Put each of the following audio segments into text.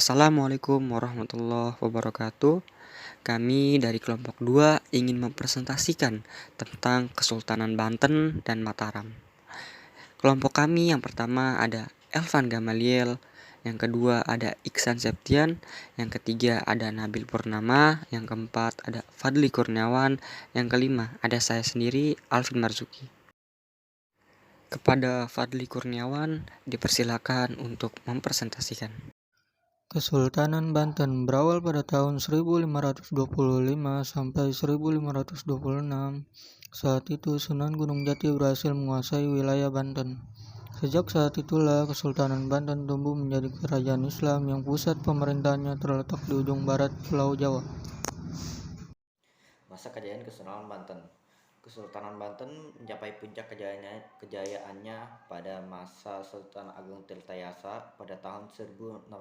Assalamualaikum warahmatullahi wabarakatuh. Kami dari kelompok 2 ingin mempresentasikan tentang Kesultanan Banten dan Mataram. Kelompok kami yang pertama ada Elvan Gamaliel, yang kedua ada Iksan Septian, yang ketiga ada Nabil Purnama, yang keempat ada Fadli Kurniawan, yang kelima ada saya sendiri, Alvin Marzuki. Kepada Fadli Kurniawan dipersilakan untuk mempresentasikan. Kesultanan Banten berawal pada tahun 1525 sampai 1526. Saat itu Sunan Gunung Jati berhasil menguasai wilayah Banten. Sejak saat itulah Kesultanan Banten tumbuh menjadi kerajaan Islam yang pusat pemerintahannya terletak di ujung barat Pulau Jawa. Masa kejayaan Kesultanan Banten. Kesultanan Banten mencapai puncak kejayaannya pada masa Sultan Agung Tirtayasa pada tahun 1651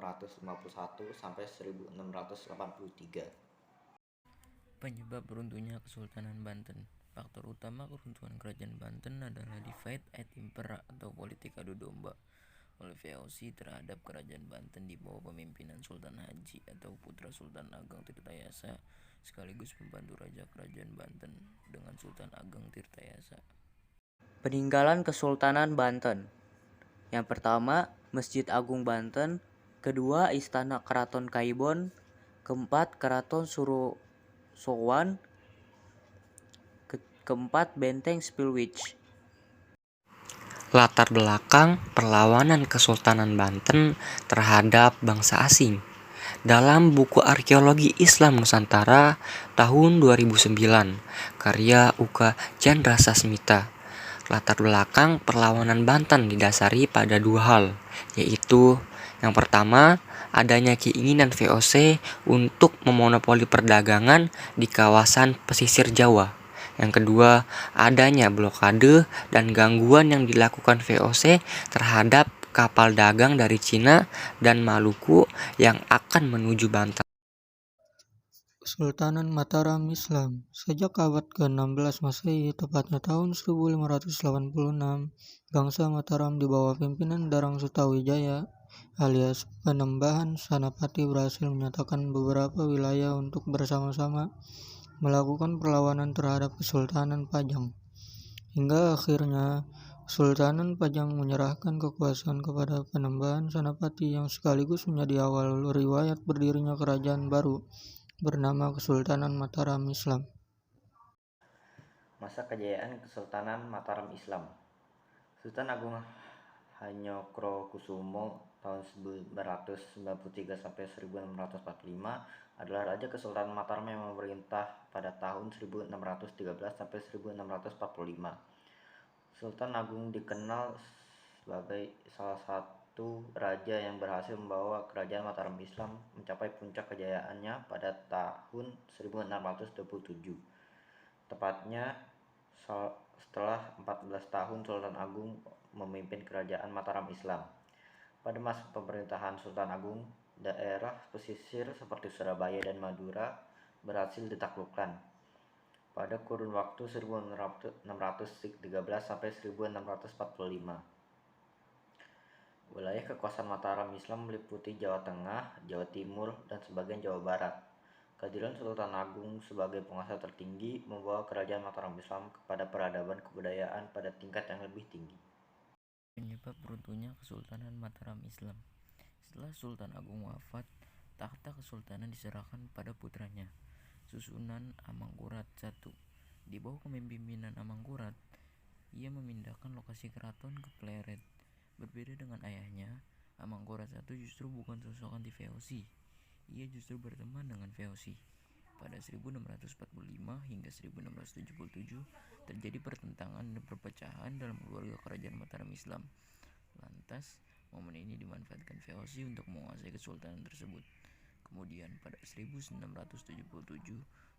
sampai 1683. Penyebab runtuhnya Kesultanan Banten. Faktor utama keruntuhan kerajaan Banten adalah divide et impera atau politik adu domba oleh VOC terhadap kerajaan Banten di bawah pemimpinan Sultan Haji atau putra Sultan Ageng Tirtayasa sekaligus pembantu raja kerajaan Banten dengan Sultan Ageng Tirtayasa. Peninggalan Kesultanan Banten. Yang pertama, Masjid Agung Banten, kedua Istana Keraton Kaibon, keempat Keraton Surosowan, keempat Benteng Spilwich. Latar belakang perlawanan Kesultanan Banten terhadap bangsa asing. Dalam buku Arkeologi Islam Nusantara tahun 2009, karya Uka Chandra Sasmita, latar belakang perlawanan Banten didasari pada dua hal, yaitu yang pertama, adanya keinginan VOC untuk memonopoli perdagangan di kawasan pesisir Jawa. Yang kedua, adanya blokade dan gangguan yang dilakukan VOC terhadap kapal dagang dari Cina dan Maluku yang akan menuju Banten. Kesultanan Mataram Islam. Sejak abad ke-16 Masehi, tepatnya tahun 1586, bangsa Mataram di bawah pimpinan Darang Sutawijaya alias Penembahan Sanapati berhasil menyatakan beberapa wilayah untuk bersama-sama melakukan perlawanan terhadap Kesultanan Pajang. Hingga akhirnya Kesultanan Pajang menyerahkan kekuasaan kepada Penembahan Sanapati yang sekaligus menjadi awal riwayat berdirinya kerajaan baru bernama Kesultanan Mataram Islam. Masa kejayaan Kesultanan Mataram Islam. Sultan Agung Hanyokrokusumo tahun 1993 sampai 1645 adalah Raja Kesultanan Mataram yang memerintah pada tahun 1613 sampai 1645. Sultan Agung dikenal sebagai salah satu raja yang berhasil membawa kerajaan Mataram Islam mencapai puncak kejayaannya pada tahun 1627. Tepatnya setelah 14 tahun Sultan Agung memimpin kerajaan Mataram Islam. Pada masa pemerintahan Sultan Agung, daerah pesisir seperti Surabaya dan Madura berhasil ditaklukkan pada kurun waktu 1613 sampai 1645. Wilayah kekuasaan Mataram Islam meliputi Jawa Tengah, Jawa Timur, dan sebagian Jawa Barat. Kehadiran Sultan Agung sebagai penguasa tertinggi membawa kerajaan Mataram Islam kepada peradaban kebudayaan pada tingkat yang lebih tinggi. Penyebab runtuhnya Kesultanan Mataram Islam. Setelah Sultan Agung wafat, takhta kesultanan diserahkan pada putranya, Susunan Amangkurat I. Di bawah kepemimpinan Amangkurat, ia memindahkan lokasi keraton ke Pleret. Berbeda dengan ayahnya, Amangkurat I justru bukan sosok anti VOC. Ia justru berteman dengan VOC. Pada 1645 hingga 1677 terjadi pertentangan dan perpecahan dalam keluarga kerajaan Mataram Islam. Lantas, momen ini dimanfaatkan VOC untuk menguasai kesultanan tersebut. Kemudian pada 1677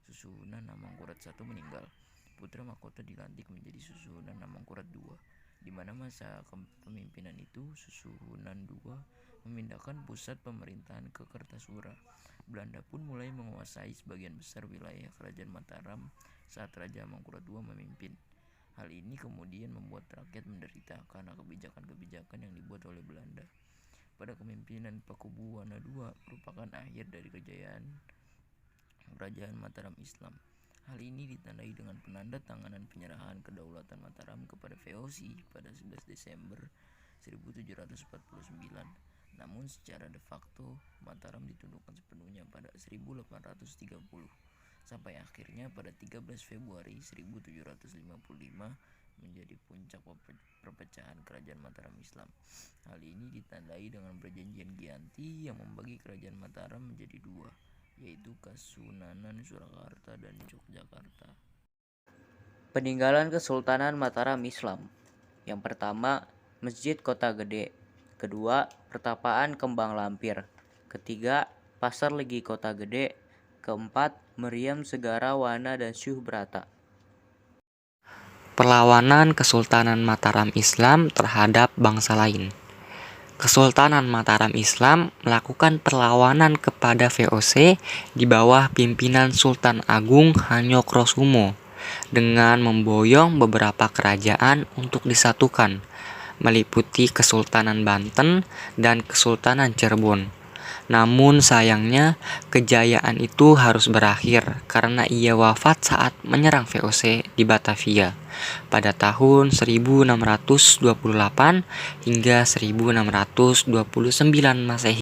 Susunan Amangkurat I meninggal. Putra mahkota dilantik menjadi Susunan Amangkurat II. Di mana masa kepemimpinan itu Susunan II memindahkan pusat pemerintahan ke Kertasura. Belanda pun mulai menguasai sebagian besar wilayah kerajaan Mataram saat Raja Amangkurat II memimpin. Hal ini kemudian membuat rakyat menderita karena kebijakan-kebijakan yang dibuat oleh Belanda. Pada kepemimpinan Pakubuwana II merupakan akhir dari kejayaan Kerajaan Mataram Islam. Hal ini ditandai dengan penandatanganan penyerahan kedaulatan Mataram kepada VOC pada 11 Desember 1749. Namun secara de facto Mataram ditundukkan sepenuhnya pada 1830 sampai akhirnya pada 13 Februari 1755 menjadi puncak perpecahan Kerajaan Mataram Islam. Hal ini ditandai dengan perjanjian Giyanti yang membagi Kerajaan Mataram menjadi dua, yaitu Kasunanan Surakarta dan Yogyakarta. Peninggalan Kesultanan Mataram Islam. Yang pertama, Masjid Kota Gede. Kedua, Pertapaan Kembang Lampir. Ketiga, Pasar Legi Kota Gede. Keempat, Meriam Segara Wana dan Syuh Brata. Perlawanan Kesultanan Mataram Islam terhadap bangsa lain. Kesultanan Mataram Islam melakukan perlawanan kepada VOC di bawah pimpinan Sultan Agung Hanyokrosumo dengan memboyong beberapa kerajaan untuk disatukan, meliputi Kesultanan Banten dan Kesultanan Cirebon. Namun sayangnya kejayaan itu harus berakhir karena ia wafat saat menyerang VOC di Batavia pada tahun 1628 hingga 1629 Masehi.